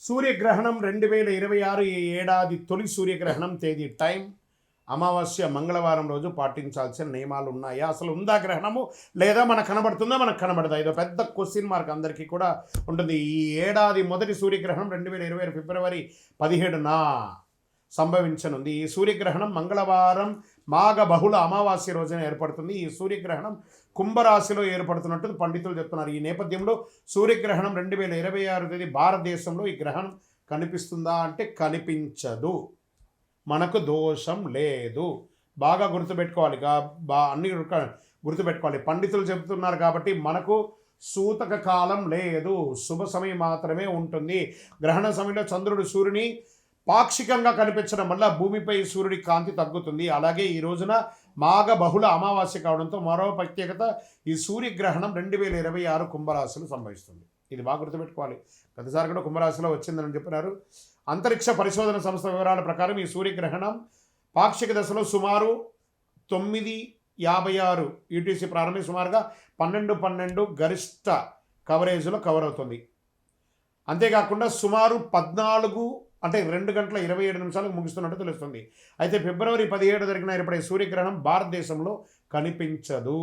సూర్యగ్రహణం 2026 ఈ ఏడాది తొలి సూర్యగ్రహణం తేదీ టైం అమావాస్య మంగళవారం రోజు పాటించాల్సిన నియమాలు ఉన్నాయా, అసలు ఉందా గ్రహణము లేదా మనకు కనబడుతుందా మనకు కనబడదా, ఇదో పెద్ద క్వశ్చన్ మార్క్ అందరికీ కూడా ఉంటుంది. ఈ ఏడాది మొదటి సూర్యగ్రహణం 2026 ఫిబ్రవరి 17న సంభవించనుంది. ఈ సూర్యగ్రహణం మంగళవారం మాఘ బహుళ అమావాస్య రోజున ఏర్పడుతుంది. ఈ సూర్యగ్రహణం కుంభరాశిలో ఏర్పడుతున్నట్టు పండితులు చెప్తున్నారు. ఈ నేపథ్యంలో సూర్యగ్రహణం 2026 తేదీ భారతదేశంలో ఈ గ్రహణం కనిపిస్తుందా అంటే కనిపించదు, మనకు దోషం లేదు. బాగా గుర్తుపెట్టుకోవాలి, అన్ని గుర్తుపెట్టుకోవాలి. పండితులు చెబుతున్నారు కాబట్టి మనకు సూతక కాలం లేదు, శుభ సమయం మాత్రమే ఉంటుంది. గ్రహణ సమయంలో చంద్రుడు సూర్యుని పాక్షికంగా కనిపించడం వల్ల భూమిపై సూర్యుడి కాంతి తగ్గుతుంది. అలాగే ఈ రోజున మాఘ బహుళ అమావాస్య కావడంతో మరో ప్రత్యేకత, ఈ సూర్యగ్రహణం 2026 కుంభరాశిలో సంభవిస్తుంది. ఇది బాగా గుర్తుపెట్టుకోవాలి. ప్రతిసారి కూడా కుంభరాశిలో వచ్చిందని చెప్పినారు. అంతరిక్ష పరిశోధన సంస్థ వివరాల ప్రకారం ఈ సూర్యగ్రహణం పాక్షిక దశలో సుమారు 9:56 యూటీసీ ప్రారంభమై సుమారుగా 12:12 గరిష్ట కవరేజ్లో కవర్ అవుతుంది. అంతేకాకుండా సుమారు 2 గంటల 27 నిమిషాలకు ముగుస్తున్నట్టు తెలుస్తుంది. అయితే ఫిబ్రవరి 17 జరిగిన ఏర్పడే సూర్యగ్రహణం భారతదేశంలో కనిపించదు.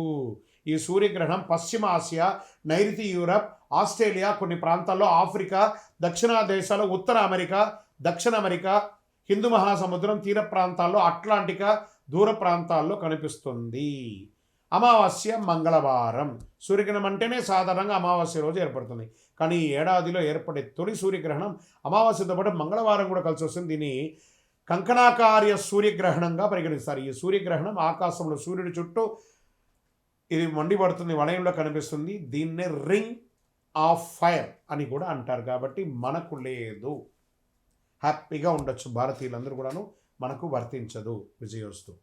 ఈ సూర్యగ్రహణం పశ్చిమ ఆసియా, నైరుతి యూరప్, ఆస్ట్రేలియా, కొన్ని ప్రాంతాల్లో ఆఫ్రికా, దక్షిణ దేశాలు, ఉత్తర అమెరికా, దక్షిణ అమెరికా, హిందూ మహాసముద్రం తీర ప్రాంతాల్లో, అట్లాంటికా దూర ప్రాంతాల్లో కనిపిస్తుంది. అమావాస్య మంగళవారం. సూర్యగ్రహణం అంటేనే సాధారణంగా అమావాస్య రోజు ఏర్పడుతుంది. కానీ ఈ ఏడాదిలో ఏర్పడే తొలి సూర్యగ్రహణం అమావాస్యతో పాటు మంగళవారం కూడా కలిసి వస్తుంది. దీన్ని కంకణాకార్య సూర్యగ్రహణంగా పరిగణిస్తారు. ఈ సూర్యగ్రహణం ఆకాశంలో సూర్యుడి చుట్టూ ఇది మండిపడుతుంది, వలయంలో కనిపిస్తుంది. దీన్నే రింగ్ ఆఫ్ ఫైర్ అని కూడా అంటారు. కాబట్టి మనకు లేదు, హ్యాపీగా ఉండొచ్చు భారతీయులందరూ కూడాను, మనకు వర్తించదు. విజయోస్తు.